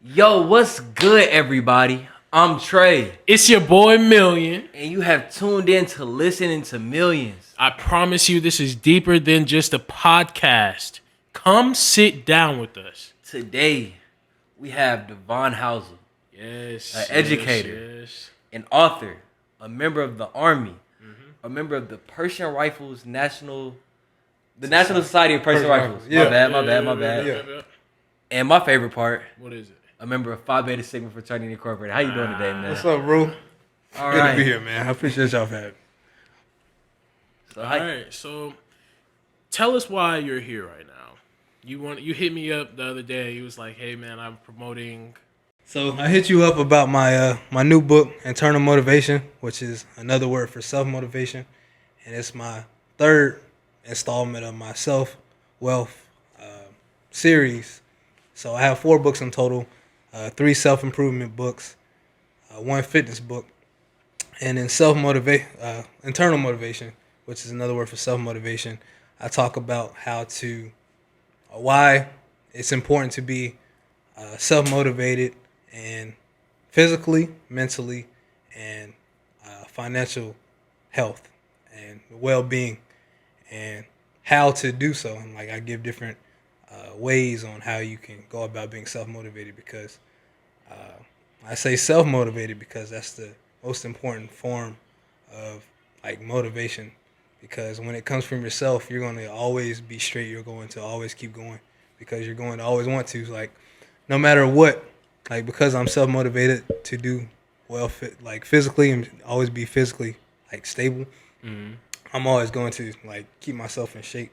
Yo, what's good, everybody? I'm Trey, It's your boy Million. and you have tuned in to Listening to Millions. I promise you this is deeper than just a podcast. Come sit down with us. Today, we have Devon Houssel, Yes. an educator, Yes. an author, a member of the Army, a member of the Persian Rifles National Society of Persian Rifles. Yeah. My bad. Yeah. And my favorite part, What is it? a member of Phi Beta Sigma Fraternity Incorporated. How you doing today, man? What's up, bro? All Good right. to be here, man. I appreciate y'all for having me. So, All right. So tell us why you're here right now. You hit me up the other day. You was like, "Hey man, I'm promoting." So I hit you up about my new book, Internal Motivation, which is another word for self-motivation. And it's my third installment of my self-wealth series. So I have 4 books in total, 3 self-improvement books, 1 fitness book, and in internal motivation, which is another word for self-motivation, I talk about why it's important to be self-motivated and physically, mentally, and financial health and well-being, and how to do so. And I give different ways on how you can go about being self-motivated, because I say self-motivated because that's the most important form of motivation, because when it comes from yourself, you're going to always be straight. You're going to always keep going because you're going to always want to, no matter what, because I'm self-motivated to do well physically and always be physically stable. Mm-hmm. I'm always going to keep myself in shape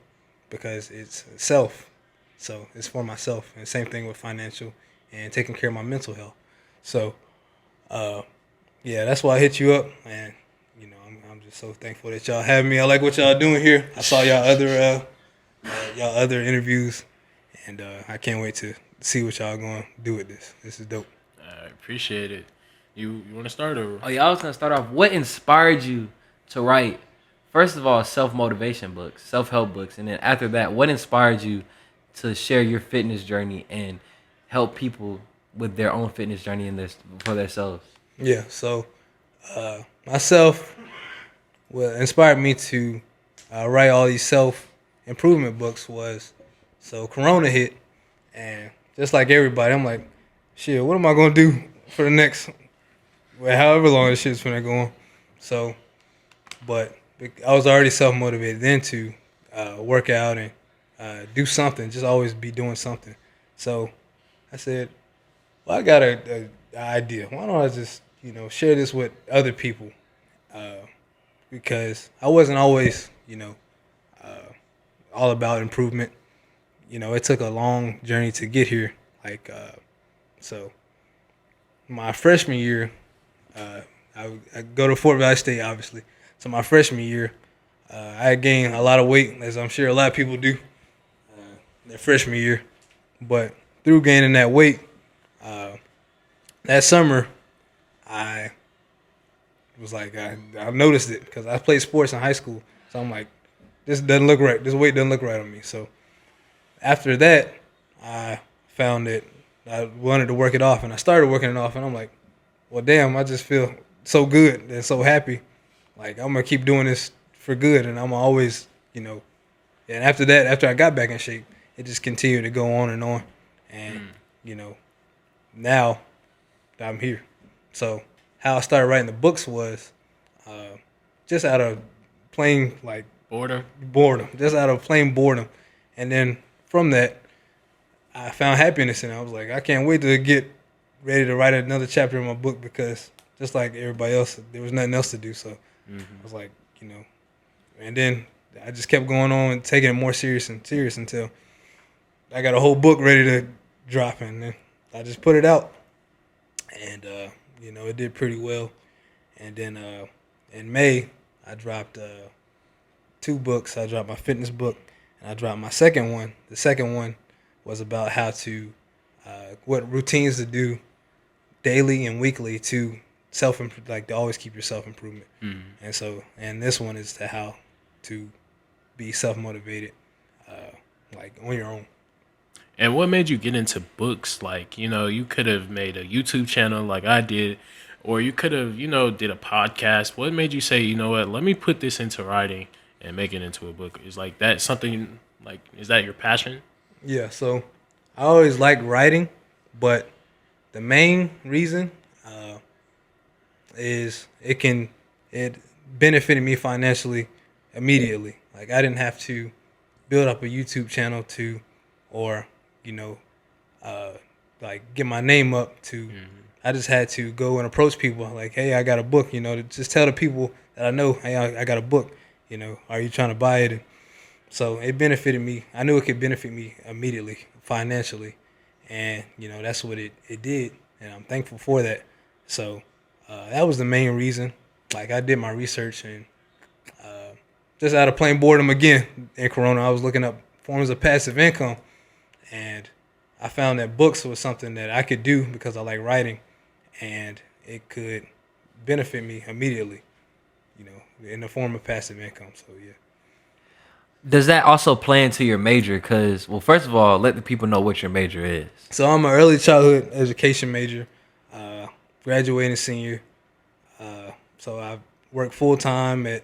because it's self. So it's for myself. And same thing with financial and taking care of my mental health. So, yeah, that's why I hit you up. And, I'm just so thankful that y'all have me. I like what y'all doing here. I saw y'all other interviews. And I can't wait to see what y'all going to do with this. This is dope. I appreciate it. You want to start over? Oh yeah, I was gonna start off. What inspired you to write? First of all, self-motivation books, self-help books, and then after that, what inspired you to share your fitness journey and help people with their own fitness journey for themselves? Yeah. So myself, what inspired me to write all these self-improvement books was, so Corona hit, and just like everybody, I'm like, shit, what am I gonna do for the next, however long this shit's gonna go on? So, but I was already self-motivated then to work out and do something, just always be doing something. So I said, well, I got a idea. Why don't I just, share this with other people? Because I wasn't always, all about improvement. It took a long journey to get here. So my freshman year, I go to Fort Valley State, obviously. So my freshman year, I had gained a lot of weight, as I'm sure a lot of people do their freshman year. But through gaining that weight, that summer, I was I noticed it because I played sports in high school. So I'm like, this doesn't look right. This weight doesn't look right on me. So after that, I found that I wanted to work it off, and I started working it off, and I'm like, well, damn, I just feel so good and so happy. I'm going to keep doing this for good, and I'm always, and after that, after I got back in shape, it just continued to go on. And, now I'm here. So how I started writing the books was just out of plain, boredom, just out of plain boredom. And then from that, I found happiness in it. I was like, I can't wait to get ready to write another chapter in my book, because just like everybody else, there was nothing else to do. So I was like, and then I just kept going on and taking it more serious and serious until I got a whole book ready to drop, and then I just put it out, and it did pretty well. And then in May, I dropped 2 books. I dropped my fitness book, and I dropped my second one. The second one was about how to what routines to do daily and weekly to to always keep your self improvement. Mm-hmm. And this one is to how to be self motivated, on your own. And what made you get into books? Like, you could have made a YouTube channel like I did, or you could have, did a podcast. What made you say, you know what, let me put this into writing and make it into a book? Is like that something like, is that your passion? Yeah, so I always liked writing, but the main reason is it benefited me financially immediately. Like I didn't have to build up a YouTube channel or you know, like get my name up to. I just had to go and approach people like, hey, I got a book. To just tell the people that I know, hey, I got a book. Are you trying to buy it? And so it benefited me. I knew it could benefit me immediately financially, and that's what it did, and I'm thankful for that. So that was the main reason. Like I did my research and just out of plain boredom again in Corona, I was looking up forms of passive income, and I found that books was something that I could do because I like writing, and it could benefit me immediately, in the form of passive income. So yeah. Does that also play into your major? Because, well, first of all, let the people know what your major is. So I'm an early childhood education major, graduating senior. So I work full time at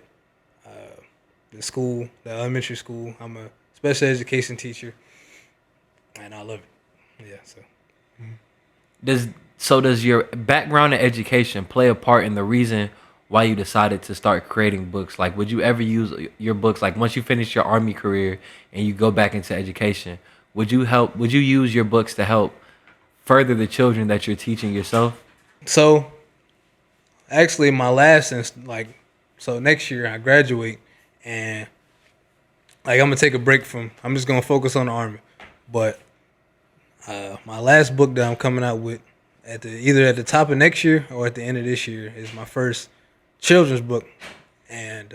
the school, the elementary school. I'm a special education teacher, and I love it. Yeah. Does your background in education play a part in the reason why you decided to start creating books? Like, would you ever use your books, like once you finish your Army career and you go back into education, would you use your books to help further the children that you're teaching yourself? So actually, my last so next year I graduate, and like I'm gonna take a break from. I'm just gonna focus on the Army, but my last book that I'm coming out with either at the top of next year or at the end of this year is my first children's book, and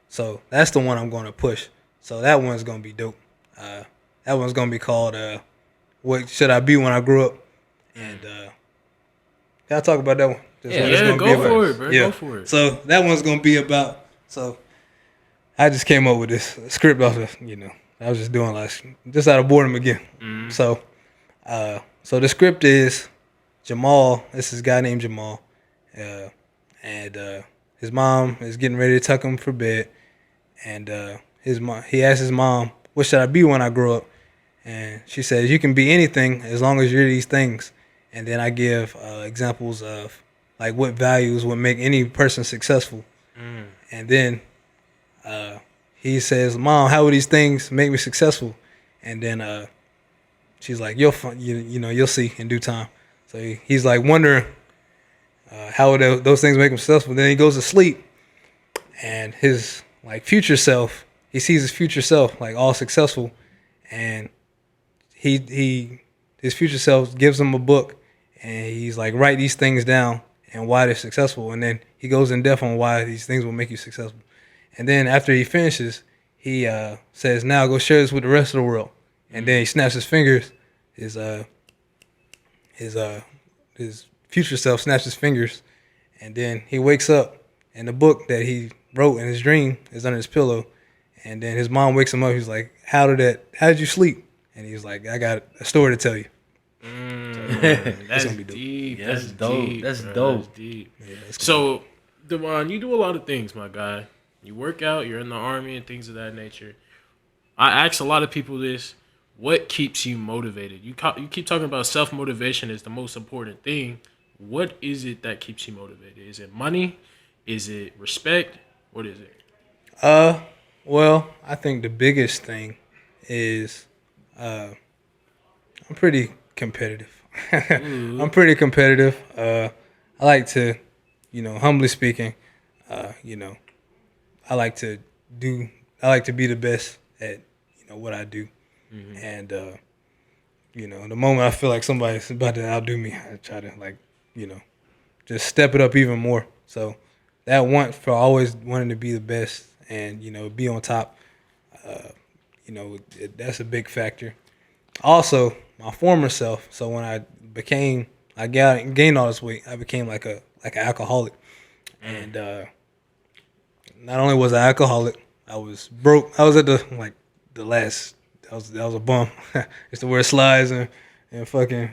so that's the one I'm going to push. So that one's going to be dope. That one's going to be called "What Should I Be When I Grow Up?" And can I talk about that one? Go for it, bro. Yeah. Go for it. So that one's going to be about. So I just came up with this script off of I was just doing just out of boredom again. Mm-hmm. So the script is Jamal. This is a guy named Jamal. And his mom is getting ready to tuck him for bed, and he asks his mom, "What should I be when I grow up?" And she says, "You can be anything as long as you're these things." And then I give examples of like what values would make any person successful. And then he says, "Mom, how would these things make me successful?" And then she's like, you'll see in due time." So he's like wondering how would those things make him successful. Then he goes to sleep, and his future self, he sees his future self like all successful, and his future self gives him a book, and he's like, write these things down and why they're successful. And then he goes in depth on why these things will make you successful. And then after he finishes, he says, "Now go share this with the rest of the world." And then he snaps his fingers. His future self snaps his fingers, and then he wakes up, and the book that he wrote in his dream is under his pillow. And then his mom wakes him up. He's like, how did you sleep?" And he's like, "I got a story to tell you." That's gonna be dope. Deep. Yeah, that's dope. That's bro. dope. That's deep. Yeah, so, Devon, you do a lot of things, my guy. You work out. You're in the Army and things of that nature. I ask a lot of people this: what keeps you motivated? You keep talking about self-motivation is the most important thing. What is it that keeps you motivated? Is it money? Is it respect? What is it? Well, I think the biggest thing is I'm pretty competitive. I'm pretty competitive. I like to, humbly speaking, I like to be the best at, what I do. Mm-hmm. And, the moment I feel like somebody's about to outdo me, I try to just step it up even more. So that want for always wanting to be the best and, be on top, that's a big factor. Also, my former self. So when I gained all this weight, I became like an alcoholic. And not only was I alcoholic, I was broke. I was at the last that was a bum. Used to wear slides and fucking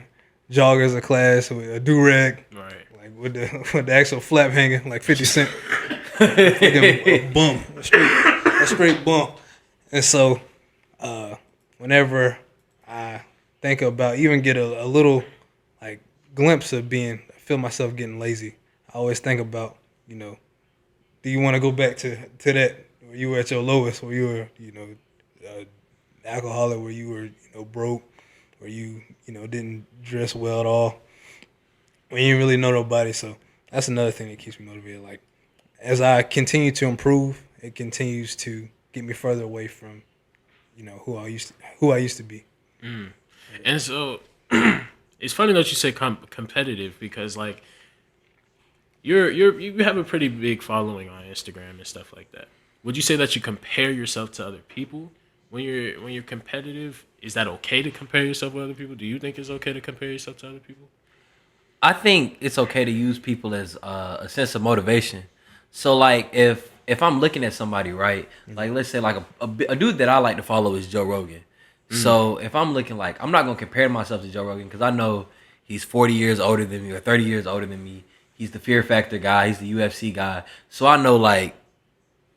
joggers in class with a do-rag. Right. Like with the actual flap hanging, like 50 Cent. A bum. A straight bum. And so, whenever I think about, even get a little, like, glimpse of feel myself getting lazy, I always think about, do you want to go back to that, where you were at your lowest, where you were, alcoholic, where you were, broke, where you, didn't dress well at all, when you didn't really know nobody. So that's another thing that keeps me motivated. Like, as I continue to improve, it continues to get me further away from, who I used to be. Mm. And so it's funny that you say competitive, because like you have a pretty big following on Instagram and stuff like that. Would you say that you compare yourself to other people when you're competitive? Is that okay to compare yourself with other people? Do you think it's okay to compare yourself to other people? I think it's okay to use people as a sense of motivation. So like if I'm looking at somebody, right, like let's say like a dude that I like to follow is Joe Rogan. So if I'm looking, like, I'm not gonna compare myself to Joe Rogan because I know he's 40 years older than me or 30 years older than me. He's the Fear Factor guy. He's the UFC guy. So I know, like,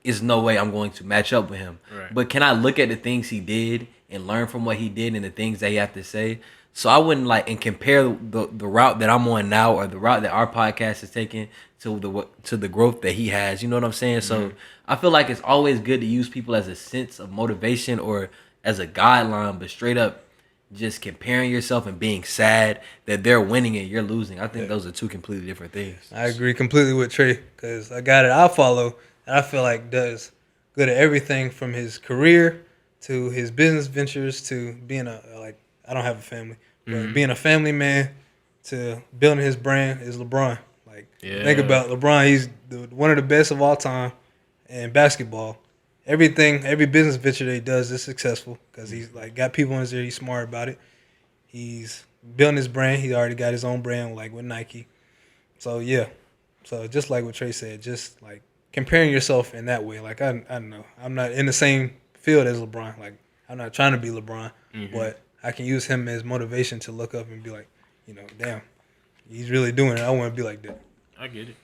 it's no way I'm going to match up with him. Right. But can I look at the things he did and learn from what he did and the things that he had to say? So I wouldn't like and compare the route that I'm on now or the route that our podcast is taking to the growth that he has. You know what I'm saying? Mm-hmm. So I feel like it's always good to use people as a sense of motivation or as a guideline, but straight up just comparing yourself and being sad that they're winning and you're losing. I think those are two completely different things. I agree completely with Trey, because I got it. I follow and I feel like does good at everything from his career to his business ventures to being I don't have a family, but being a family man to building his brand is LeBron. Like, think about LeBron. He's one of the best of all time in basketball. Every business venture that he does is successful because he's like got people in his ear. He's smart about it. He's building his brand. He already got his own brand, like with Nike. So yeah, so just like what Trey said, just like comparing yourself in that way. Like I don't know, I'm not in the same field as LeBron. Like I'm not trying to be LeBron, but I can use him as motivation to look up and be like, damn, he's really doing it. I want to be like that. I get it.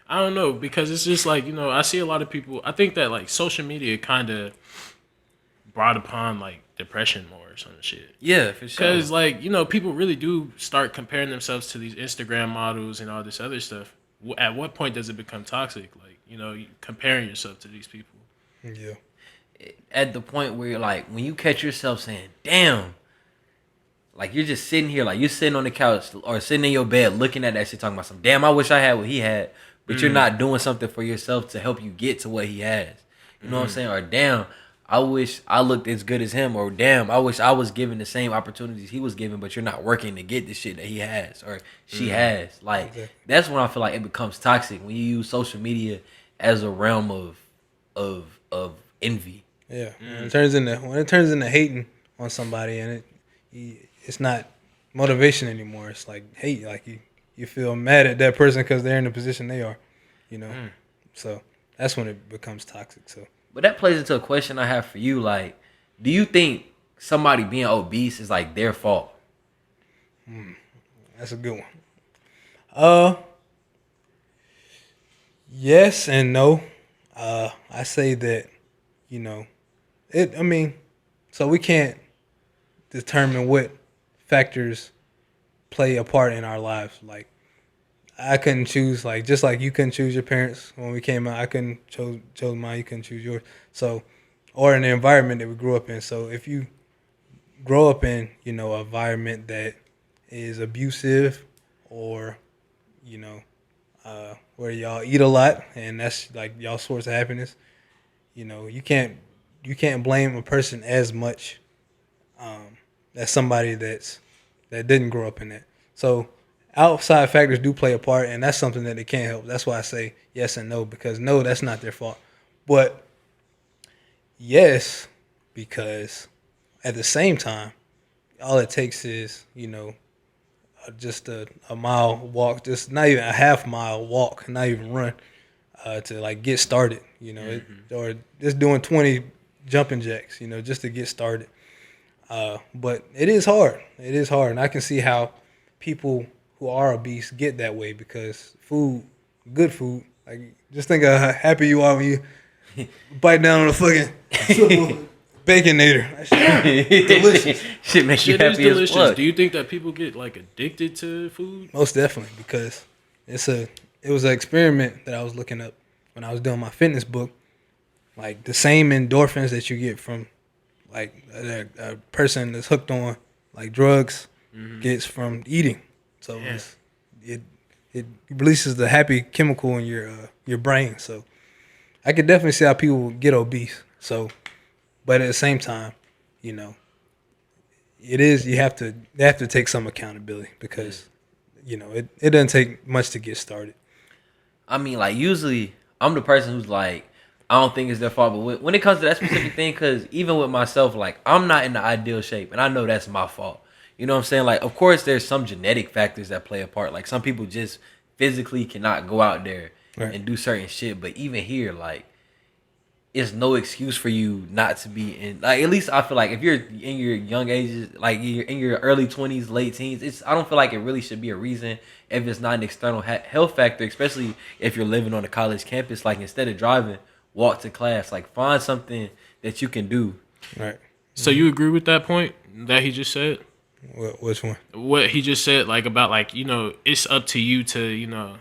I don't know, because it's just like, I see a lot of people. I think that like social media kind of brought upon like depression more or some shit. Yeah, for sure. Because like, people really do start comparing themselves to these Instagram models and all this other stuff. At what point does it become toxic? Like, comparing yourself to these people. Yeah. At the point where you're like, when you catch yourself saying, damn, like you're just sitting here, like you're sitting on the couch or sitting in your bed looking at that shit talking about some, damn, I wish I had what he had. But you're not doing something for yourself to help you get to what he has. You know what I'm saying? Or damn, I wish I looked as good as him. Or damn, I wish I was given the same opportunities he was given, but you're not working to get the shit that he has or she has. Like, that's when I feel like it becomes toxic, when you use social media as a realm of envy. Yeah. When it turns into hating on somebody and it's not motivation anymore. It's like hate. Like you feel mad at that person because they're in the position they are, So that's when it becomes toxic. So, but that plays into a question I have for you. Like, do you think somebody being obese is like their fault? That's a good one. Yes and no. I say that, so we can't determine what factors play a part in our lives. Like, I couldn't choose, like, just like you couldn't choose your parents when we came out, I couldn't chose mine, you couldn't choose yours. So, or in the environment that we grew up in. So if you grow up in, an environment that is abusive or, where y'all eat a lot and that's like y'all source of happiness, you can't blame a person as much as somebody that didn't grow up in that. So outside factors do play a part, and that's something that they can't help. That's why I say yes and no, because no, that's not their fault. But yes, because at the same time, all it takes is, just a mile walk, just not even a half mile walk, not even run, to like get started, or just doing 20 jumping jacks, just to get started. But it is hard. It is hard, and I can see how people who are obese get that way because good food. Like just think of how happy you are when you bite down on a fucking baconator. That shit delicious. Shit makes you It is happy as delicious. fuck. Do you think that people get like addicted to food? Most definitely, because it was an experiment that I was looking up when I was doing my fitness book. Like the same endorphins that you get from like a person that's hooked on like drugs gets from eating. So it releases the happy chemical in your brain. So I could definitely see how people get obese. So, but at the same time, you know, they have to take some accountability because you know it doesn't take much to get started. I mean, like usually I'm the person who's like, I don't think it's their fault, but when it comes to that specific thing, because even with myself, like I'm not in the ideal shape, and I know that's my fault. You know what I'm saying? Like, of course, there's some genetic factors that play a part. Like some people just physically cannot go out there and do certain shit. But even here, like, it's no excuse for you not to be in. Like, at least I feel like if you're in your young ages, like you're in your early 20s, late teens, I don't feel like it really should be a reason if it's not an external health factor, especially if you're living on a college campus. Like, instead of driving, walk to class. Like, find something that you can do. Right. So you agree with that point that he just said? Which one? What he just said, like about like, you know, it's up to you to, you know,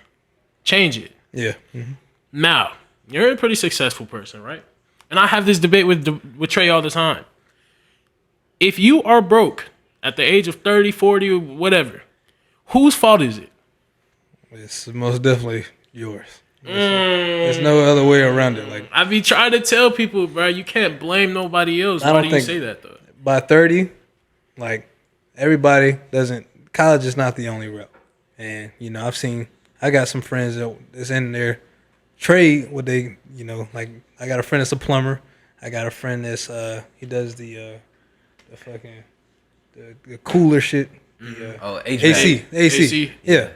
change it. Yeah. Mm-hmm. Now, you're a pretty successful person, right? And I have this debate with Trey all the time. If you are broke at the age of 30, 40, or whatever, whose fault is it? It's most definitely yours. There's no other way around it. Like I be trying to tell people, bro, you can't blame nobody else. Why do you say that though? by 30, like everybody doesn't. College is not the only route, and you know I got some friends that's in their trade. What they like I got a friend that's a plumber. I got a friend that's he does the fucking the cooler shit. The, HVAC. AC. Yeah.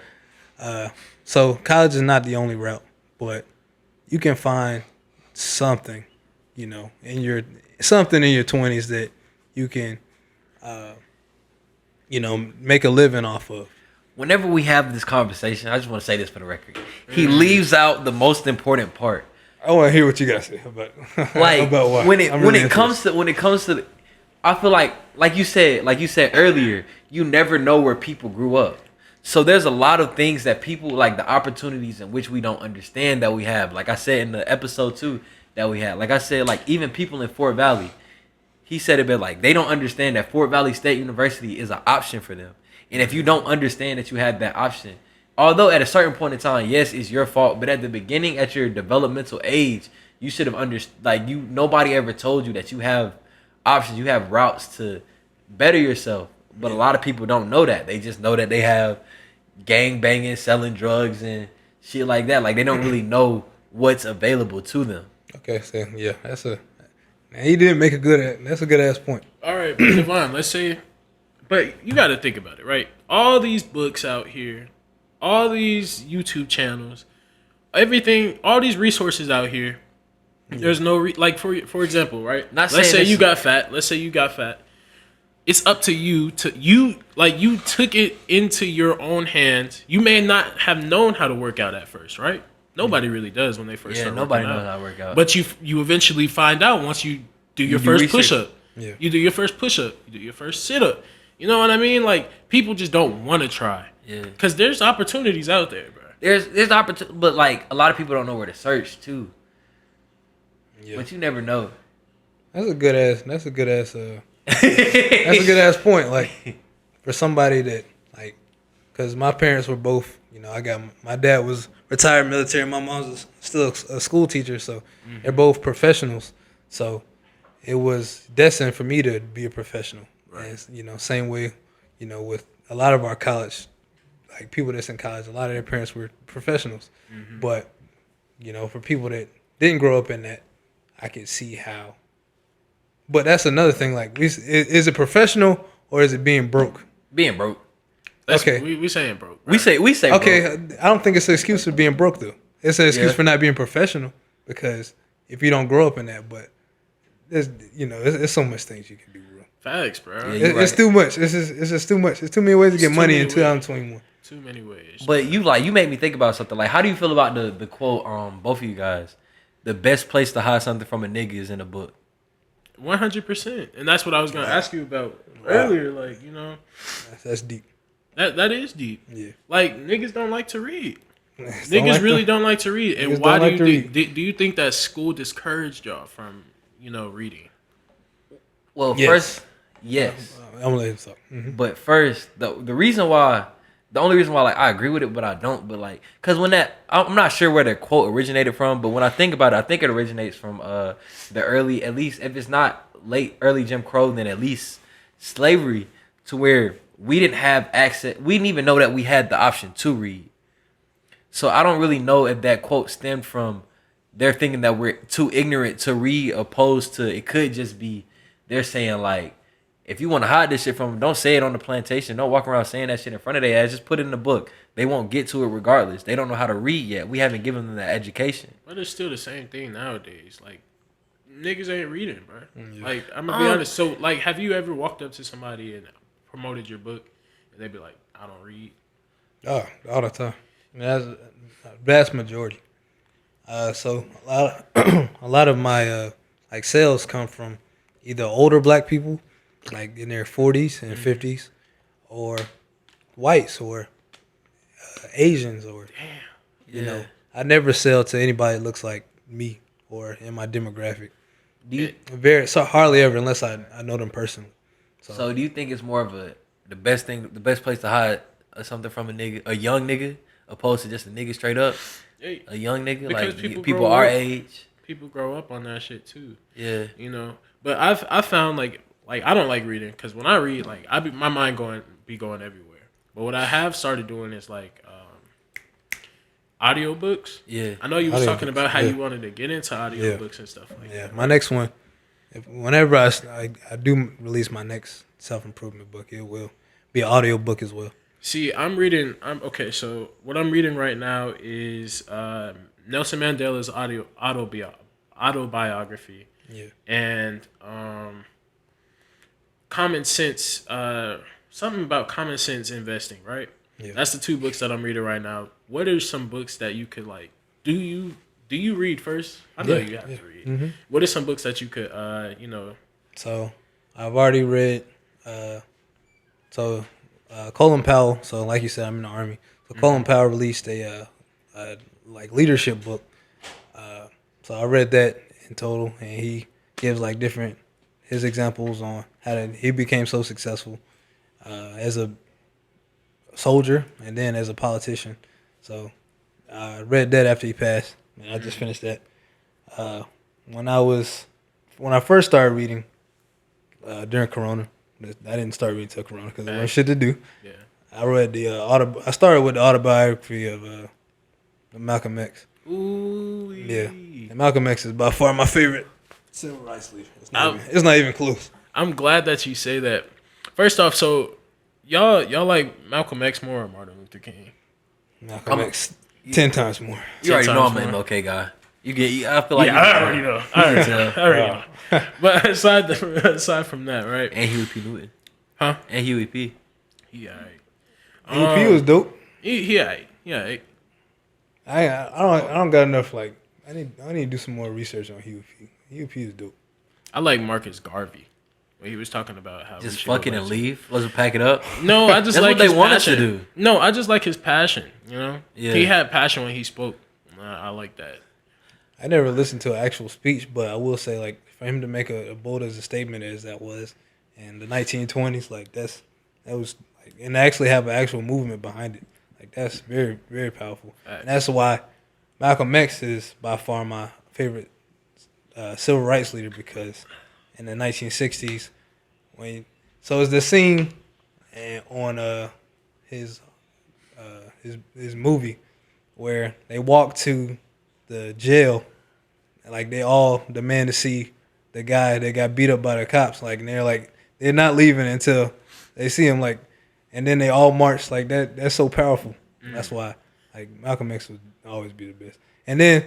So college is not the only route, but you can find something, in your 20s that you can, make a living off of. Whenever we have this conversation, I just want to say this for the record. He leaves out the most important part. I want to hear what you guys say about like about what when it comes to I feel like you said earlier, you never know where people grew up. So there's a lot of things that people, like the opportunities in which we don't understand that we have. Like I said in the episode 2 that we had. Like I said, like even people in Fort Valley, he said it, but like they don't understand that Fort Valley State University is an option for them. And if you don't understand that you had that option, although at a certain point in time, yes, it's your fault, but at the beginning, at your developmental age, you should have understood. Like nobody ever told you that you have options, you have routes to better yourself. But a lot of people don't know that. They just know that they have gang banging, selling drugs and shit like that. Like they don't really know what's available to them. Okay, so yeah, he didn't make that's a good ass point. All right, but Devon, let's say, but you got to think about it, right? All these books out here, all these YouTube channels, everything, all these resources out here. There's no like for example, right? Let's say you got fat. It's up to you you took it into your own hands. You may not have known how to work out at first, right? Nobody really does when they first start nobody working knows out. how to work out. But you eventually find out once you do your first push up. Yeah. You do your first push up. You do your first sit up. You know what I mean? Like people just don't want to try. Yeah. Because there's opportunities out there, bro. There's opportunity, but like a lot of people don't know where to search too. Yeah. But you never know. That's a good ass. That's a good ass point. Like for somebody that like, because my parents were both. My dad was retired military. My mom was still a school teacher, so they're both professionals. So it was destined for me to be a professional. Right. And, same way, with a lot of our college, like people that's in college, a lot of their parents were professionals. Mm-hmm. But, for people that didn't grow up in that, I can see how. But that's another thing. Like, is it professional or is it being broke? Being broke. Okay. We saying broke. Right? We say okay, broke. I don't think it's an excuse for being broke, though. It's an excuse for not being professional because if you don't grow up in that, but there's so much things you can do, bro. Facts, bro. Yeah, It's too much. It's just too much. It's too many ways to get money in 2021. Too many ways. But you made me think about something. Like, how do you feel about the quote? Both of you guys, the best place to hide something from a nigga is in a book. 100%, and that's what I was gonna ask you about earlier. Like, you know, That's deep. that is deep. Yeah. Like, niggas don't like to read. Niggas Niggas really don't like to read. And Niggas why don't do like you to think? Do you think that school discouraged y'all from, you know, reading? Well, Yes. first, yes. I'm gonna let him talk. But first, the reason why, the only reason why, like, I agree with it, but I don't. But like, cause when I'm not sure where the quote originated from, but when I think about it, I think it originates from the early, at least if it's not early Jim Crow, then at least slavery, to where we didn't have access, we didn't even know that we had the option to read. So I don't really know if that quote stemmed from they're thinking that we're too ignorant to read, opposed to it could just be they're saying, like, if you want to hide this shit from them, don't say it on the plantation. Don't walk around saying that shit in front of their ass. Just put it in the book. They won't get to it regardless. They don't know how to read yet. We haven't given them that education. But it's still the same thing nowadays. Like, niggas ain't reading, bro. Yeah. Like, I'm gonna be honest. So, like, have you ever walked up to somebody and promoted your book, and they'd be like, "I don't read." Oh, all the time. That's a vast majority. So a lot of my like sales come from either older black people, like in their 40s and 50s, or whites or Asians, or you know, I never sell to anybody that looks like me or in my demographic. So hardly ever, unless I know them personally. So do you think it's more of the best place to hide something from a young nigga, opposed to just a nigga straight up? Hey, A young nigga, because like people grow our up- age. People grow up on that shit too. Yeah. You know, but I found like I don't like reading, because when I read, like, my mind going everywhere. But what I have started doing is like audiobooks. Yeah. I know you was talking Audiobooks, about how yeah. you wanted to get into audiobooks and stuff like Yeah, that. my next one, whenever I do release my next self-improvement book, it will be an audio book as well. See, okay. So what I'm reading right now is Nelson Mandela's autobiography, Yeah. and common sense, something about common sense investing, right? Yeah. That's the two books that I'm reading right now. What are some books that you could, like? Do you read first? I know you have to read. Mm-hmm. What are some books that you could you know? So I've already read Colin Powell. So like you said, I'm in the Army. So Colin Powell released a like leadership book. So I read that in total, and he gives like his examples on how he became so successful as a soldier and then as a politician. So I read that after he passed, and I just finished that. When I first started reading during Corona, I didn't start reading till Corona because there wasn't shit to do. Yeah. I read I started with the autobiography of Malcolm X. Ooh. Yeah, and Malcolm X is by far my favorite civil rights leader. It's not even close. I'm glad that you say that. First off, so y'all like Malcolm X more or Martin Luther King? Malcolm X 10 times more. You already know times I'm an more. MLK guy. I feel like I already know. I already know. But aside from that, right? And Huey P. Newton. Huh? And Huey P. He alright. EP was dope. He alright. Yeah. I don't got enough. Like I need to do some more research on Huey P. Huey P is dope. I like Marcus Garvey. When he was talking about how Just we should fucking elect and you. leave. Let's pack it up. No, I just That's like what they his want us passion. to do. No, I just like his passion. You know, Yeah. He had passion when he spoke. I like that. I never listened to an actual speech, but I will say, like, for him to make a bold as a statement as that was in the 1920s, like that was like, and to actually have an actual movement behind it, like that's very, very powerful. And that's why Malcolm X is by far my favorite civil rights leader, because in the 1960s, so it's the scene on his movie where they walk to the jail, and like they all demand to see the guy that got beat up by the cops, like, and they're not leaving until they see him, like, and then they all march like that. That's so powerful. That's why, like, Malcolm X would always be the best. And then,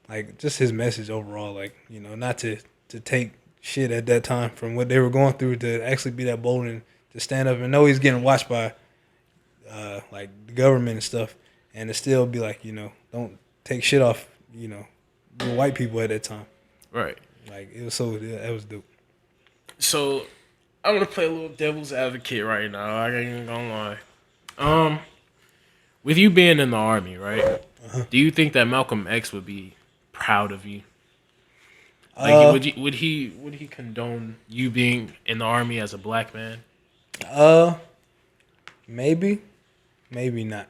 like, just his message overall, like, you know, not to take shit at that time from what they were going through to actually be that bold and to stand up and know he's getting watched by like the government and stuff, and to still be like, don't take shit off, the white people at that time. Right. Like it was so that was dope. So I'm gonna play a little devil's advocate right now. I ain't even gonna lie. With you being in the army, right? Do you think that Malcolm X would be proud of you? Like, would he condone you being in the army as a black man? Maybe, maybe not.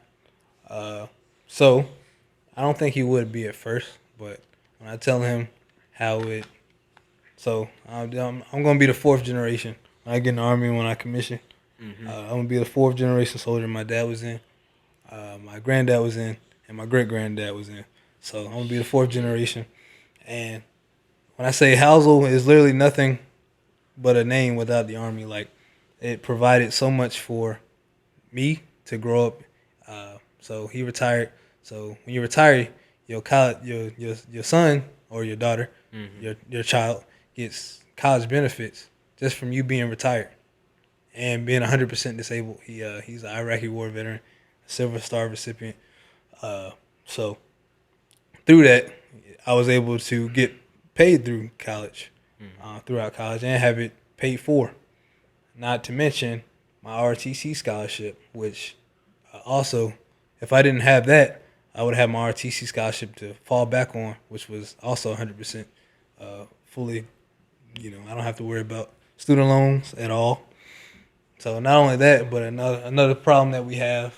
So I don't think he would be at first, but when I tell him how it, so I'm gonna be the fourth generation when I get in the army when I commission. I'm gonna be the fourth generation soldier. My dad was in, my granddad was in, and my great granddad was in. So I'm gonna be the fourth generation. And when I say Houssel is literally nothing but a name without the army. Like it provided so much for me to grow up. So he retired. So when you retire, your son or your daughter, your child gets college benefits just from you being retired and being 100% disabled. He's an Iraqi war veteran, a Silver Star recipient. So through that, I was able to get paid through college, throughout college, and have it paid for. Not to mention my RTC scholarship, which also, if I didn't have that, I would have my RTC scholarship to fall back on, which was also 100% fully. I don't have to worry about student loans at all. So not only that, but another problem that we have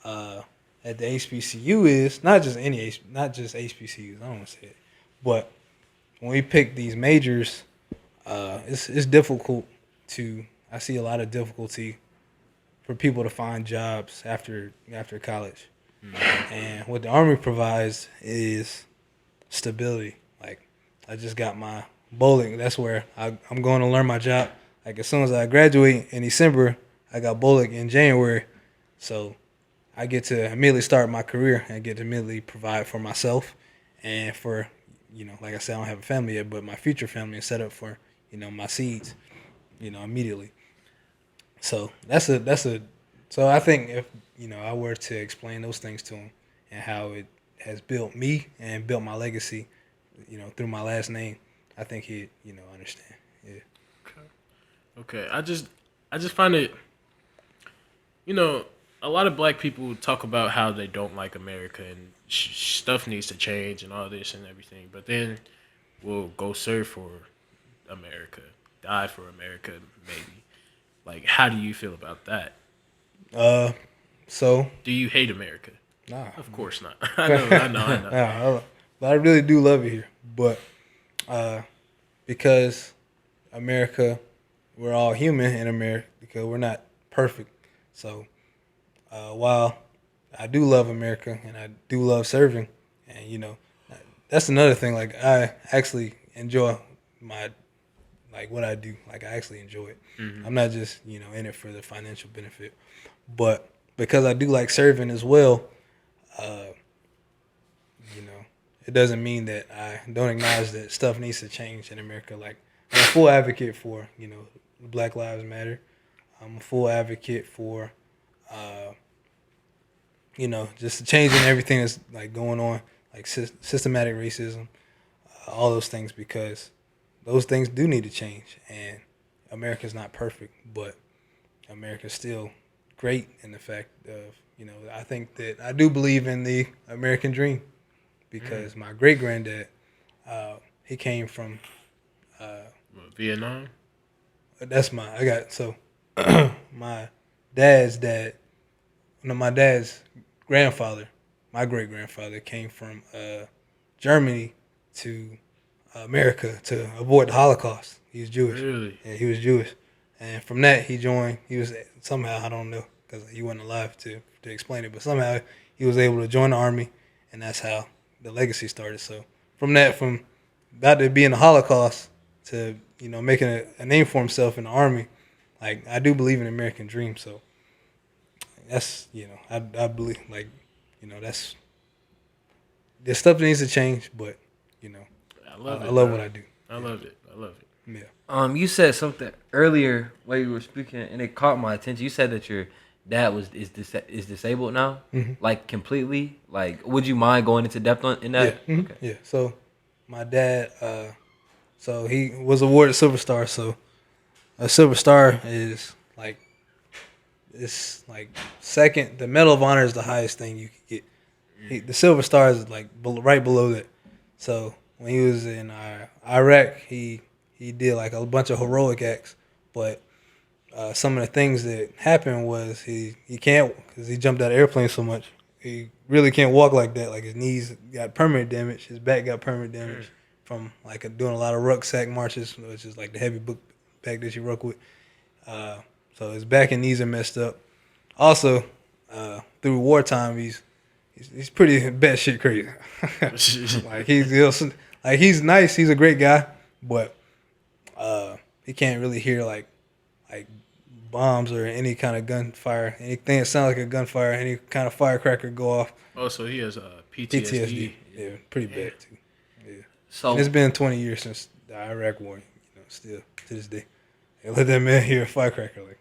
at the HBCU is not just HBCUs. I don't want to say it, but when we pick these majors, it's difficult to. I see a lot of difficulty for people to find jobs after college, and what the Army provides is stability. Like I just got my bowling. That's where I'm going to learn my job. Like as soon as I graduate in December, I got bowling in January, so I get to immediately start my career and get to immediately provide for myself and for, like I said, I don't have a family yet, but my future family is set up for, my seeds, immediately. So so I think if, I were to explain those things to him and how it has built me and built my legacy, through my last name, I think he'd, understand. Yeah. Okay. I just find it, a lot of black people talk about how they don't like America and stuff needs to change and all this and everything, but then we'll go serve for America, die for America, maybe. Like, how do you feel about that? So Do you hate America? nah, Of course not. I know. nah, but I really do love it here. But because America, we're all human in America because we're not perfect. So while I do love America and I do love serving, and that's another thing. Like I actually enjoy what I do. Like I actually enjoy it. I'm not just in it for the financial benefit, but because I do like serving as well. It doesn't mean that I don't acknowledge that stuff needs to change in America. Like I'm a full advocate for Black Lives Matter. I'm a full advocate for just changing everything that's like going on, like systematic racism, all those things, because those things do need to change. And America's not perfect, but America's still great in the fact of I think that I do believe in the American dream because my great granddad, he came from Vietnam? That's my dad's dad. No, my dad's grandfather, my great grandfather, came from Germany to America to avoid the Holocaust. He was Jewish. Really? Yeah, he was Jewish, and from that he joined. He was somehow, I don't know because he wasn't alive to explain it, but somehow he was able to join the army, and that's how the legacy started. So from about to be in the Holocaust to making a name for himself in the army, like I do believe in the American dream. So that's I believe that's there's stuff that needs to change, but I love it. I love what I do. I love it. Yeah. You said something earlier while you were speaking, and it caught my attention. You said that your dad is disabled now, Mm-hmm. like completely. Like, would you mind going into depth in Yeah. that? Mm-hmm. Okay. Yeah. So my dad, so he was awarded Silver Star. So a Silver Star is like it's like second. The Medal of Honor is the highest thing you could get. The Silver Star is like right below that. So when he was in Iraq, he did like a bunch of heroic acts, but some of the things that happened was he can't because he jumped out of airplanes so much. He really can't walk like that. Like his knees got permanent damage, his back got permanent damage from like doing a lot of rucksack marches, which is like the heavy book bag that you ruck with. So his back and knees are messed up. Also, through wartime, he's pretty batshit crazy. Like he's nice. He's a great guy, but he can't really hear like bombs or any kind of gunfire, anything that sounds like a gunfire, any kind of firecracker go off. Oh, so he has PTSD. PTSD, yeah, pretty bad too. Yeah, and So it's been 20 years since the Iraq War. Still to this day, they let that man hear a firecracker, like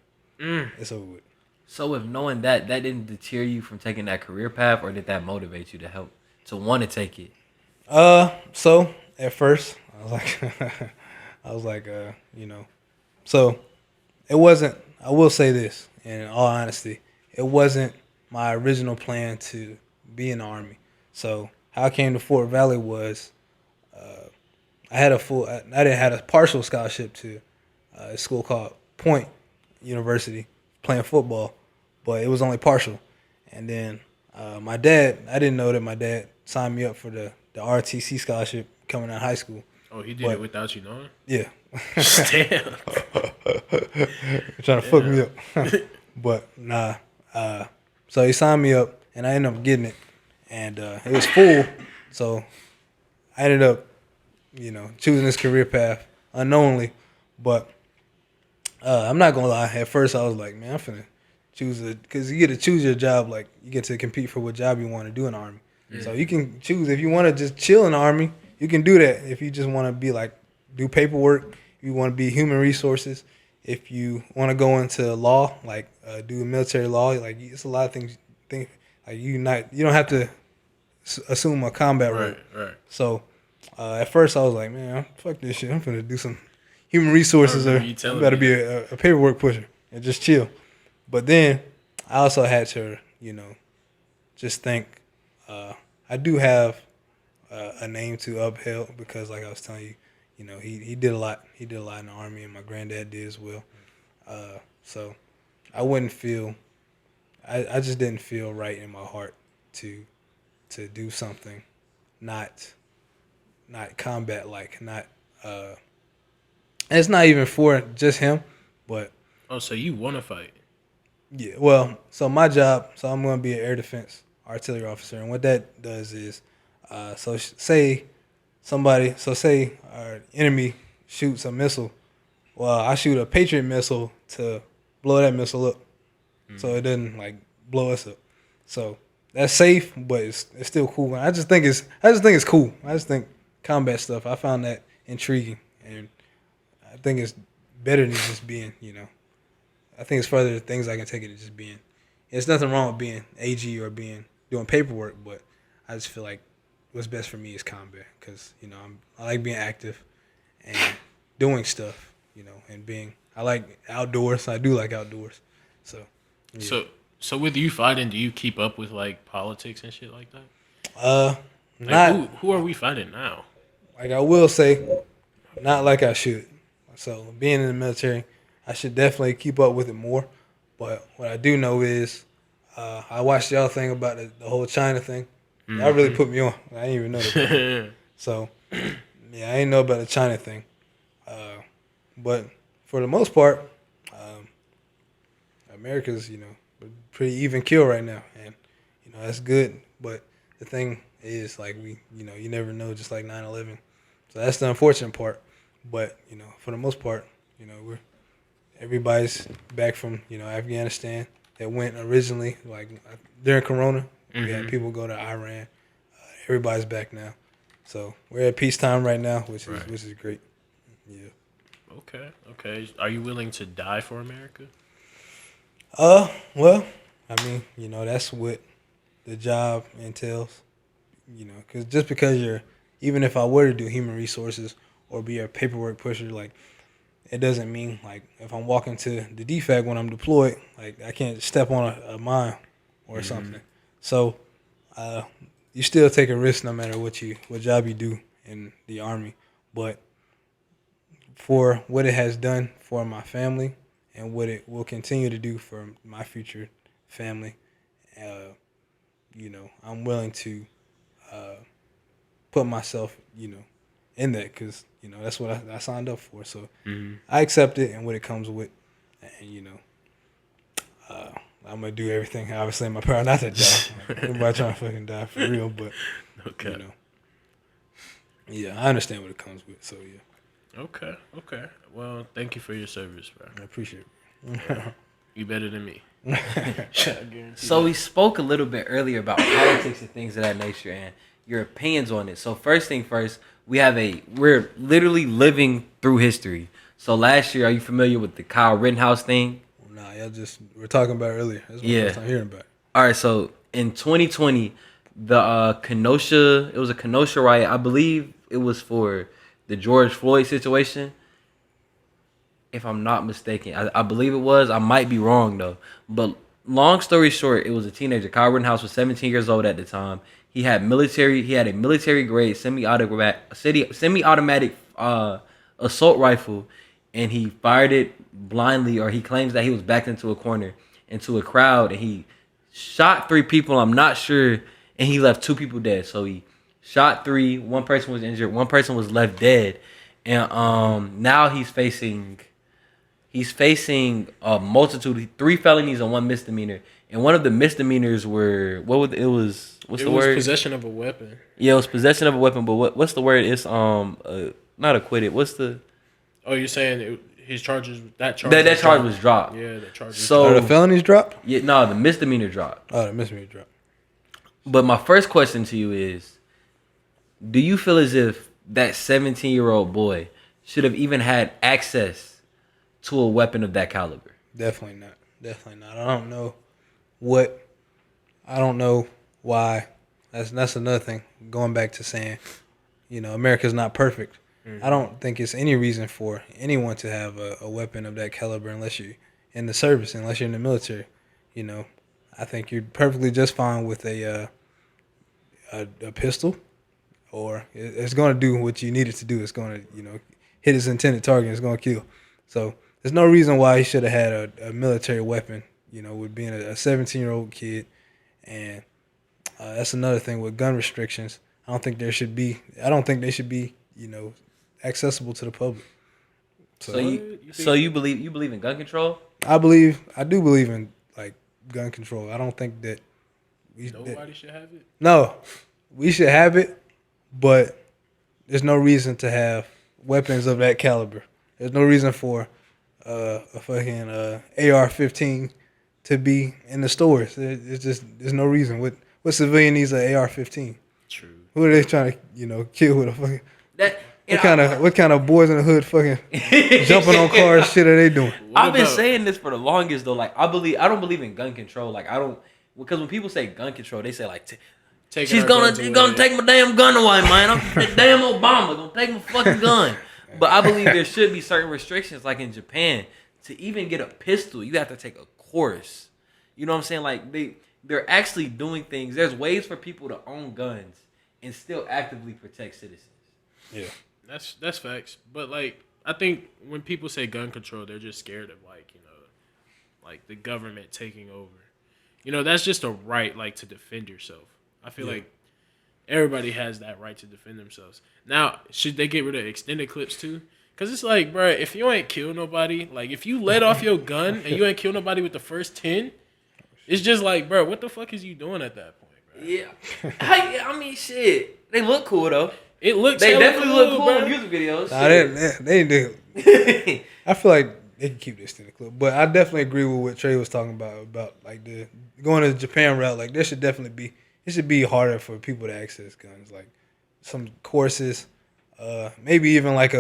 it's over with. so with knowing that didn't deter you from taking that career path, or did that motivate you to help to want to take it? So at first I was like, so it wasn't. I will say this, in all honesty, it wasn't my original plan to be in the Army. So how I came to Fort Valley was I had I didn't have a partial scholarship to a school called Point University playing football, but it was only partial. And then my dad, I didn't know that my dad signed me up for the RTC scholarship coming out of high school. Oh, he did it without you knowing? Yeah. Damn. Trying to fuck me up. But nah. So he signed me up and I ended up getting it. And it was full. So I ended up, choosing this career path unknowingly. But I'm not going to lie. At first I was like, man, I'm finna choose it. Because you get to choose your job. Like, you get to compete for what job you want to do in the Army. Yeah. So you can choose. If you want to just chill in the Army, you can do that. If you just want to be like, do paperwork, if you want to be human resources, if you want to go into law, like do military law, like it's a lot of things. Like you don't have to assume a combat role. Right. So at first I was like, man, fuck this shit. I'm gonna do some human resources, or I'm about to be a paperwork pusher and just chill. But then I also had to, just think. I do have a name to uphold because, like I was telling you, he did a lot. He did a lot in the Army, and my granddad did as well. So I wouldn't feel. I just didn't feel right in my heart to do something not combat like, not. And it's not even for just him, but. Oh, so you want to fight? Yeah. Well, so my job. So I'm going to be an air defense artillery officer, and what that does is, say our enemy shoots a missile. Well, I shoot a Patriot missile to blow that missile up, so it doesn't like blow us up. So that's safe, but it's still cool. And I just think it's cool. I just think combat stuff. I found that intriguing, and I think it's better than just being. I think it's further things I can take it to just being. There's nothing wrong with being AG or doing paperwork, but I just feel like what's best for me is combat because I like being active and doing stuff, and I like outdoors. I do like outdoors, so. Yeah. So with you fighting, do you keep up with like politics and shit like that? Not who are we fighting now? like I will say, not like I should. So being in the military, I should definitely keep up with it more. But what I do know is, I watched y'all thing about the whole China thing. That really put me on. I didn't even know that. So, yeah, I didn't know about the China thing. But for the most part, America's, pretty even kill right now. And, that's good. But the thing is, like, you never know, just like 9/11. So that's the unfortunate part. But, for the most part, everybody's back from, Afghanistan that went originally, like, during Corona. We had people go to Iran. Everybody's back now. So we're at peacetime right now, which is great. Yeah. Okay. Are you willing to die for America? Well, I mean, that's what the job entails. Because just because even if I were to do human resources or be a paperwork pusher, like, it doesn't mean, like, if I'm walking to the DFAC when I'm deployed, like, I can't step on a mine or something. So, uh, you still take a risk no matter what job you do in the Army. But for what it has done for my family and what it will continue to do for my future family, I'm willing to put myself, in that because, that's what I signed up for. So I accept it and what it comes with. And, I'm going to do everything, obviously, in my power not to die. Everybody trying to fucking die for real, but, Okay. Yeah, I understand what it comes with. So, yeah. Okay. Well, thank you for your service, bro. I appreciate it. You better than me. So we spoke a little bit earlier about politics and things of that nature and your opinions on it. So first thing first, we're literally living through history. So last year, are you familiar with the Ren House thing? Nah, we're talking about it earlier. That's my first time hearing about it. All right, so in 2020, it was a Kenosha riot. I believe it was for the George Floyd situation. If I'm not mistaken, I believe it was. I might be wrong though. But long story short, it was a teenager. Kyle Rittenhouse was 17 years old at the time. He had a military grade semi-automatic assault rifle, and he fired it blindly, or he claims that he was backed into a corner, into a crowd, and he shot 3 people. I'm not sure, and he left 2 people dead. So he shot 3. One person was injured. One person was left dead, and now he's facing a multitude, 3 felonies and 1 misdemeanor. And one of the misdemeanors were what's the word? Possession of a weapon. Yeah, it was possession of a weapon. But what's the word? It's not acquitted. What's the? Oh, you're saying his charges? That charge was dropped. Yeah, that charge. So Are the felonies dropped? Yeah, no, the misdemeanor dropped. Oh, the misdemeanor dropped. But my first question to you is, do you feel as if that 17-year-old boy should have even had access to a weapon of that caliber? Definitely not. I don't know why. That's another thing. Going back to saying, America's not perfect. I don't think it's any reason for anyone to have a weapon of that caliber unless you're in the service, unless you're in the military. I think you're perfectly just fine with a pistol, or it's going to do what you need it to do. It's going to, hit its intended target. It's going to kill. So there's no reason why he should have had a military weapon, with being a 17-year-old kid. And that's another thing with gun restrictions. I don't think they should be, accessible to the public. So you believe in gun control? I do believe in, like, gun control. I don't think that nobody should have it. No, we should have it, but there's no reason to have weapons of that caliber. There's no reason for a fucking AR-15 to be in the stores. There's no reason. What civilian needs an AR-15? True. Who are they trying to kill with a fucking? What kind of boys in the hood fucking jumping on cars? Shit are they doing? I've been saying this for the longest though. Like I don't believe in gun control. Like I don't, because when people say gun control, they say like she's gonna take my damn gun away, man. Damn Obama gonna take my fucking gun. But I believe there should be certain restrictions, like in Japan, to even get a pistol, you have to take a course. You know what I'm saying? Like they're actually doing things. There's ways for people to own guns and still actively protect citizens. Yeah. That's facts. But like I think when people say gun control, they're just scared of like the government taking over. That's just a right, like, to defend yourself. I feel like everybody has that right to defend themselves. Now, should they get rid of extended clips too? Because it's like, bro, if you ain't kill nobody, like if you let off your gun and you ain't kill nobody with the first 10, it's just like, bro, what the fuck is you doing at that point, bro? Yeah. I mean, shit. They look cool though. It looks. They definitely look cool bro. in music videos. Nah, they do. I feel like they can keep this in the clip, but I definitely agree with what Trey was talking about like the going to the Japan route. Like there should definitely be. It should be harder for people to access guns. Like some courses, maybe even like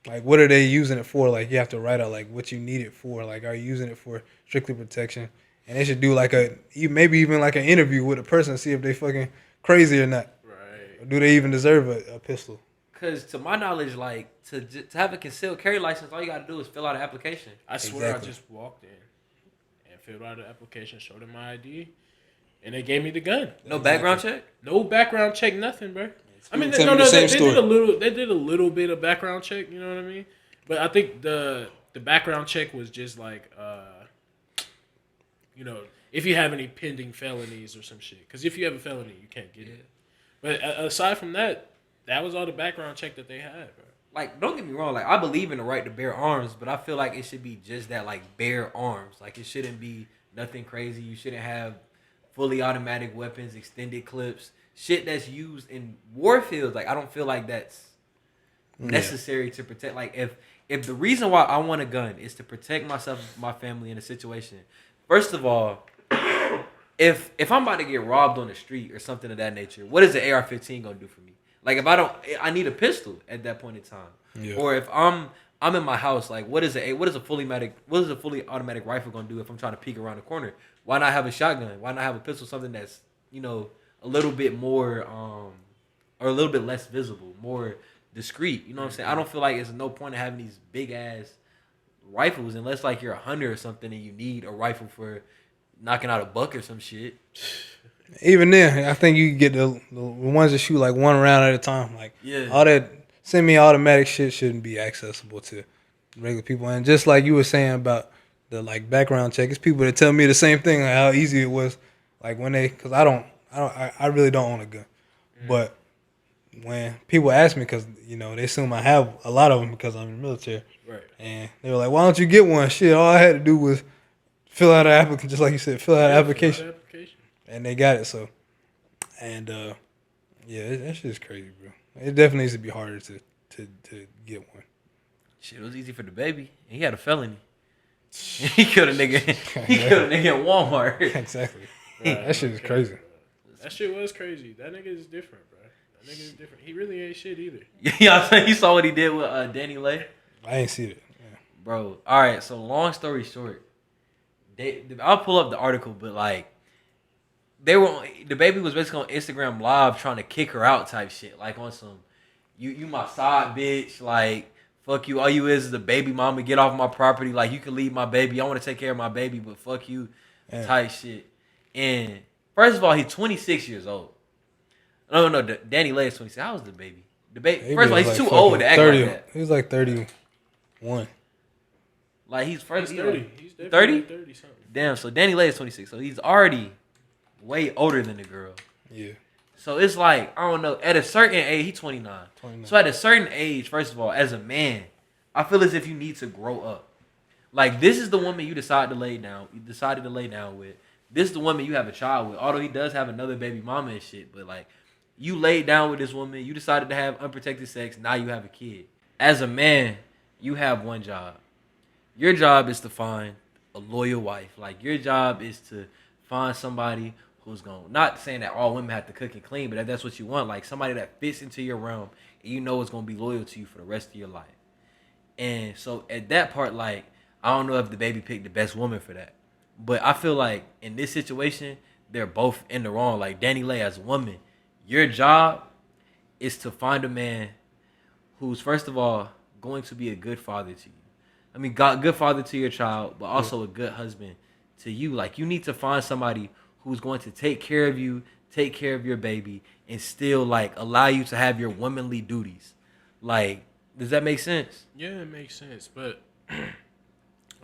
Like, what are they using it for? Like, you have to write out like what you need it for. Like, are you using it for strictly protection? And they should do like maybe even like an interview with a person to see if they fucking crazy or not. Right. Or do they even deserve a pistol? Because to my knowledge, like to have a concealed carry license, all you got to do is fill out an application. I swear Exactly. I just walked in and filled out an application, showed them my ID, and they gave me the gun. No background check. No background check, nothing, bro. I mean, Tell me the they same story. did a little bit of background check. You know what I mean? But I think the background check was just like, you know, if you have any pending felonies or some shit. Because if you have a felony, you can't get it. But aside from that, that was all the background check that they had, bro. Like, don't get me wrong. Like, I believe in the right to bear arms, but I feel like it should be just that, like, bear arms. Like, it shouldn't be nothing crazy. You shouldn't have fully automatic weapons, extended clips, shit that's used in war fields. Like, I don't feel like that's necessary to protect. Like, if the reason why I want a gun is to protect myself and my family in a situation, first of all, if I'm about to get robbed on the street or something of that nature, what is the AR-15 gonna do for me? Like, if I need a pistol at that point in time. Yeah. Or if I'm in my house, like, what is a fully automatic rifle gonna do if I'm trying to peek around the corner? Why not have a shotgun? Why not have a pistol? Something that's, you know, a little bit more or a little bit less visible, more discreet. You know what I'm saying? I don't feel like there's no point in having these big ass rifles unless like you're a hunter or something and you need a rifle for knocking out a buck or some shit. Even then, I think you can get the ones that shoot like one round at a time. Like, all that semi-automatic shit shouldn't be accessible to regular people. And just like you were saying about the like background check, it's people that tell me the same thing, like how easy it was. Like when because I really don't own a gun, but when people ask me, because you know they assume I have a lot of them because I'm in the military, right? And they were like, "Why don't you get one?" Shit, all I had to do was fill out an application, just like you said, fill out an application. And they got it, so. And, yeah, that shit is crazy, bro. It definitely needs to be harder to get one. Shit, it was easy for the baby. He had a felony. He killed a nigga. He killed a nigga at Walmart. Exactly. Right. That shit is crazy. That shit was crazy. That nigga is different, bro. That nigga is different. He really ain't shit either. Yeah, you saw what he did with Danny Lay? I ain't see it. Yeah. Bro, all right, so long story short, I'll pull up the article, but like, the baby was basically on Instagram Live trying to kick her out type shit, like on some, you my side bitch, like fuck you, all you is a baby mama, get off my property, like you can leave my baby, I want to take care of my baby, but fuck you, type shit. And first of all, he's 26 years old. No, Danny Lay is 26. How was the baby? First of all, he's like too old to act 30, like that. He was like 31. Like he's 30. He's 30? 30 something. Damn, so Danny Lay is 26, so he's already way older than the girl. Yeah. So it's like, I don't know, at a certain age, he's 29. So at a certain age, first of all, as a man, I feel as if you need to grow up. Like, this is the woman you decided to lay down with. This is the woman you have a child with. Although he does have another baby mama and shit, but like, you laid down with this woman, you decided to have unprotected sex, now you have a kid. As a man, you have one job. Your job is to find a loyal wife. Like, your job is to find somebody who's going, not saying that all women have to cook and clean, but if that's what you want, like somebody that fits into your realm and you know is going to be loyal to you for the rest of your life. And so at that part, like, I don't know if the baby picked the best woman for that. But I feel like in this situation, they're both in the wrong. Like, Danny Lay, as a woman, your job is to find a man who's, first of all, going to be a good father to you. I mean, good father to your child, but also a good husband to you. Like, you need to find somebody who's going to take care of you, take care of your baby, and still, like, allow you to have your womanly duties. Like, does that make sense? Yeah, it makes sense. But, I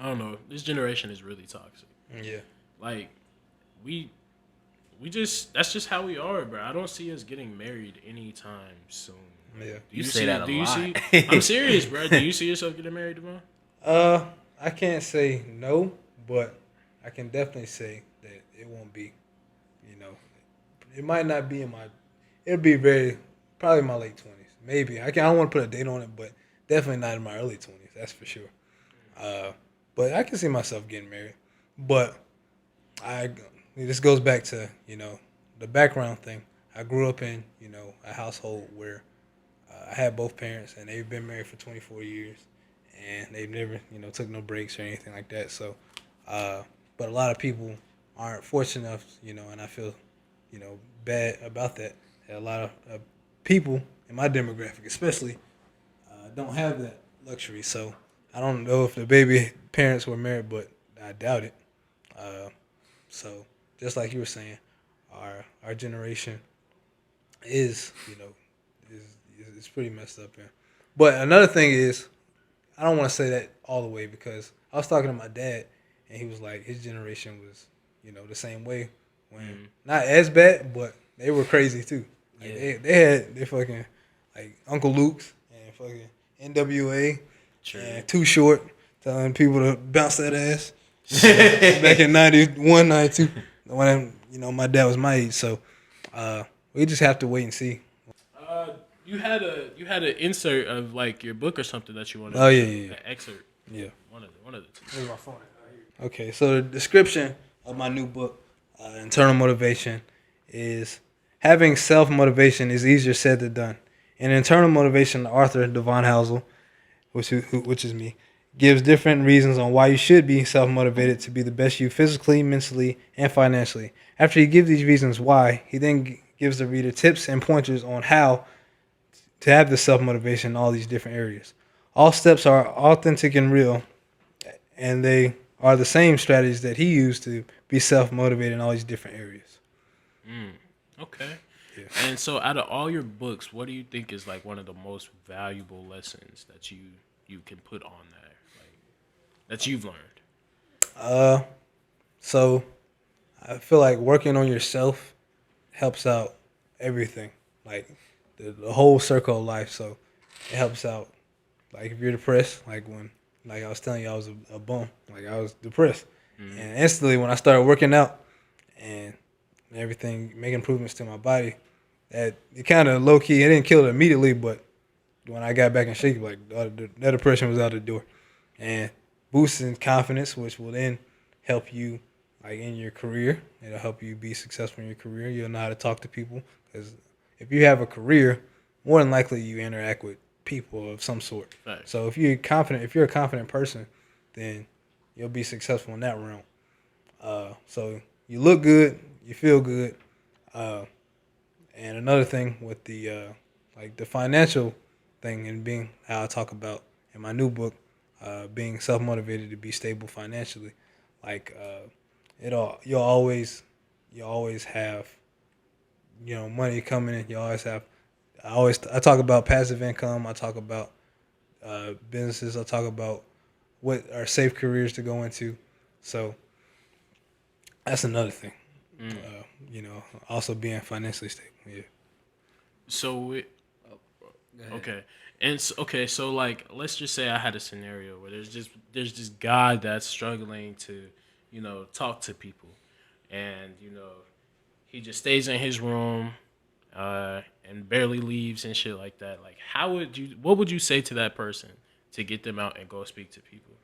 don't know. This generation is really toxic. Yeah. Like, that's just how we are, bro. I don't see us getting married anytime soon. Yeah. You say that a lot. I'm serious, bro. Do you see yourself getting married tomorrow? I can't say no, but I can definitely say that it won't be, you know, it might not be it'll be probably my late 20s. Maybe. I don't want to put a date on it, but definitely not in my early 20s. That's for sure. But I can see myself getting married. But this goes back to, you know, the background thing. I grew up in, you know, a household where I had both parents, and they've been married for 24 years, and they've never, took no breaks or anything like that. So, but a lot of people aren't fortunate enough, and I feel, bad about that. That a lot of people in my demographic, especially, don't have that luxury. So, I don't know if the baby parents were married, but I doubt it. Uh, so, just like you were saying, our generation is, is pretty messed up here. But another thing is, I don't want to say that all the way because I was talking to my dad, and he was like, his generation was, the same way when not as bad, but they were crazy too. Like they had their fucking like Uncle Luke's and fucking NWA and Too Short telling people to bounce that ass back in 91, 92. When my dad was my age, so we just have to wait and see. You had an insert of like your book or something that you wanted. Oh yeah. An excerpt. Yeah. One of the two. Here's my phone. Okay, so the description of my new book, Internal Motivation, is having self-motivation is easier said than done. In Internal Motivation, the author, Devon Houssel, which is me, gives different reasons on why you should be self-motivated to be the best you physically, mentally, and financially. After he gives these reasons why, he then gives the reader tips and pointers on how to have the self-motivation in all these different areas. All steps are authentic and real, and they are the same strategies that he used to be self-motivated in all these different areas. Okay. Yeah. And so, out of all your books, what do you think is like one of the most valuable lessons that you can put on there, like that you've learned? So I feel like working on yourself helps out everything, like the whole circle of life. So it helps out, like if you're depressed, like I was telling you, I was a bum, like I was depressed, and instantly when I started working out and everything, making improvements to my body, that it kind of low key, it didn't kill it immediately, but when I got back in shape, like that depression was out the door, and boosting confidence, which will then help you like in your career. It'll help you be successful in your career. You'll know how to talk to people because if you have a career, more than likely you interact with people of some sort. Right. So if you're a confident person, then you'll be successful in that realm. So you look good, you feel good, and another thing with the like the financial thing and being how I talk about in my new book, being self motivated to be stable financially, like you'll always have money coming in. You always have. I talk about passive income. I talk about businesses. I talk about what are safe careers to go into. So that's another thing. Also being financially stable. Yeah. So okay. And so like let's just say I had a scenario where there's this guy that's struggling to, talk to people, and he just stays in his room and barely leaves and shit like that. Like what would you say to that person to get them out and go speak to people?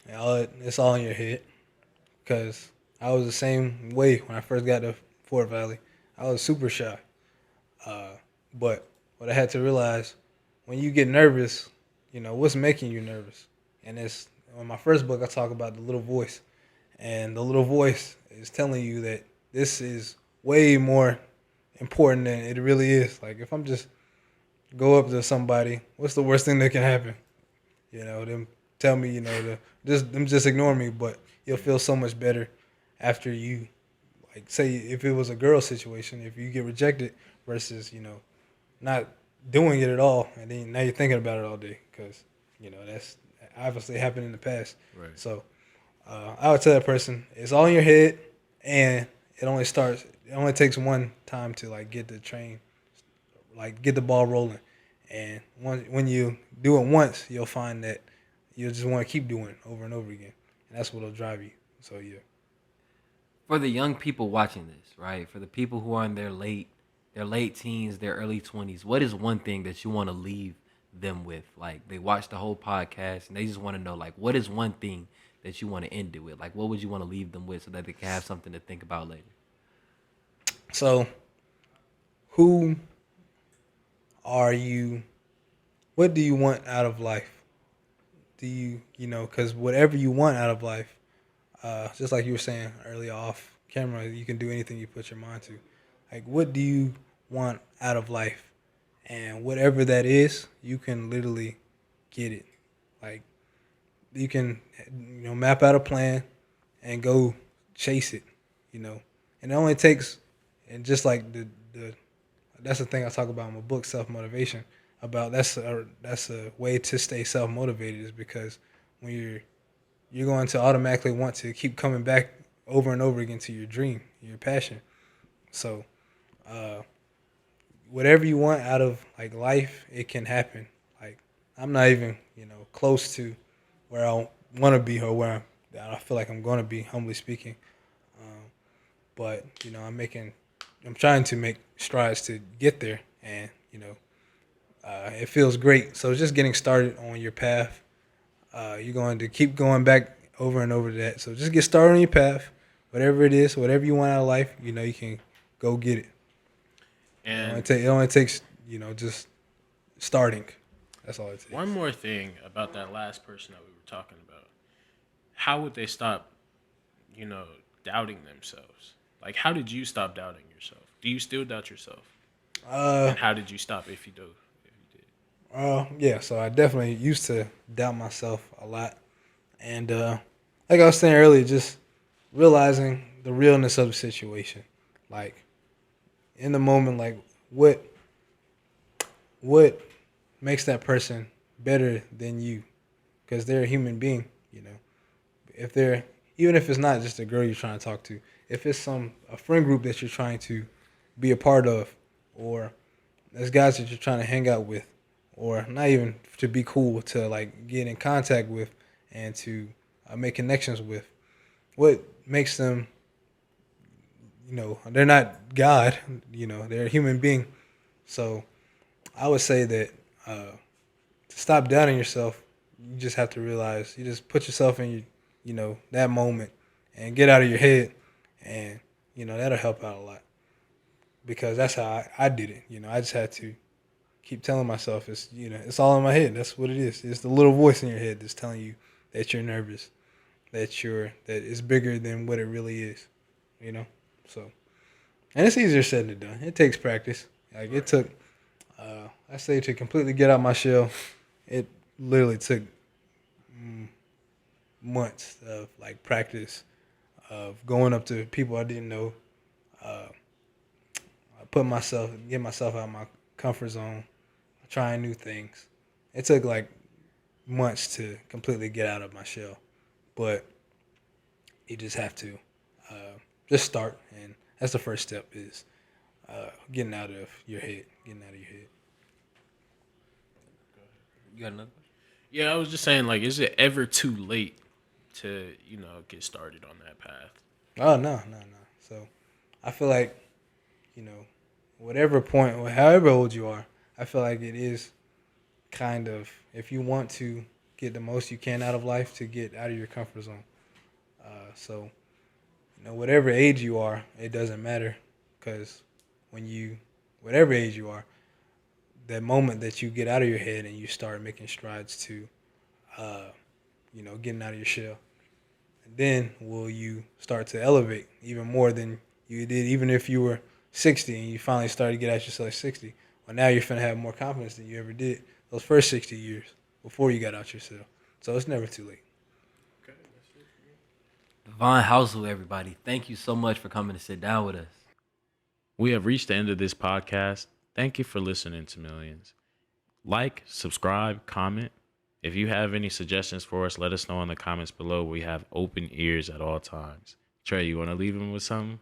It's all in your head. Because I was the same way when I first got to Fort Valley. I was super shy. But what I had to realize, when you get nervous, what's making you nervous? And it's on my first book, I talk about the little voice. And the little voice is telling you that this is way more important than it really is. Like, if I'm just go up to somebody, what's the worst thing that can happen? Them tell me, them just ignore me, but you'll feel so much better after you, like, say if it was a girl situation, if you get rejected versus, not doing it at all, and then now you're thinking about it all day because, that's obviously happened in the past. Right. So I would tell that person, it's all in your head, and it only takes one time to, like, get the train, like, get the ball rolling. And when you do it once, you'll find that you'll just want to keep doing it over and over again. And that's what'll drive you. So, yeah. For the young people watching this, right? For the people who are in their late teens, their early 20s, what is one thing that you want to leave them with? Like, they watch the whole podcast and they just want to know, like, what is one thing that you want to end it with? Like, what would you want to leave them with so that they can have something to think about later? So, who are you? What do you want out of life? Do because whatever you want out of life, just like you were saying earlier off camera, you can do anything you put your mind to. Like, what do you want out of life? And whatever that is, you can literally get it. Like, you can, map out a plan and go chase it, And it only takes, and just like the that's the thing I talk about in my book, self motivation. About that's a way to stay self motivated is because when you're going to automatically want to keep coming back over and over again to your dream, your passion. So, whatever you want out of like life, it can happen. Like I'm not even close to where I want to be or where I feel like I'm going to be, humbly speaking. But I'm trying to make strides to get there, and it feels great. So just getting started on your path. You're going to keep going back over and over to that. So just get started on your path, whatever it is, whatever you want out of life. You can go get it. And it only takes just starting. That's all it takes. One more thing about that last person that we were talking about. How would they stop, doubting themselves? Like, how did you stop doubting yourself? Do you still doubt yourself? And how did you stop if you do? Yeah, so I definitely used to doubt myself a lot. And like I was saying earlier, just realizing the realness of the situation. Like, in the moment, like, what makes that person better than you? Because they're a human being, If they're, even if it's not just a girl you're trying to talk to, if it's a friend group that you're trying to be a part of, or there's guys that you're trying to hang out with, or not even to be cool, to like get in contact with and to make connections with, what makes them, they're not God, they're a human being. So I would say that to stop doubting yourself, you just have to realize, you just put yourself in that moment and get out of your head, and that'll help out a lot, because that's how I did it. I just had to keep telling myself it's all in my head. That's what it is. It's the little voice in your head that's telling you that you're nervous, that it's bigger than what it really is. So, and it's easier said than done. It takes practice. Like it took, I say, to completely get out my shell, it literally took months of like practice, of going up to people I didn't know, get myself out of my comfort zone, trying new things. It took like months to completely get out of my shell, but you just have to just start, and that's the first step, is getting out of your head. You got another? Yeah, I was just saying, like, is it ever too late to, get started on that path? Oh, no. So I feel like, whatever point or however old you are, I feel like it is kind of, if you want to get the most you can out of life, to get out of your comfort zone. So, whatever age you are, it doesn't matter, because whatever age you are, that moment that you get out of your head and you start making strides to, getting out of your shell, then will you start to elevate even more than you did, even if you were 60 and you finally started to get out yourself at 60. Well, now you're finna have more confidence than you ever did those first 60 years before you got out yourself. So it's never too late. Okay, that's it for me. Ren Housel, everybody. Thank you so much for coming to sit down with us. We have reached the end of this podcast. Thank you for listening to Millions. Like, subscribe, comment. If you have any suggestions for us, let us know in the comments below. We have open ears at all times. Trey, you want to leave him with something?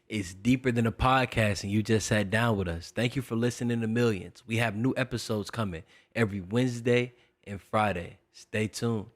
It's deeper than a podcast, and you just sat down with us. Thank you for listening to Millions. We have new episodes coming every Wednesday and Friday. Stay tuned.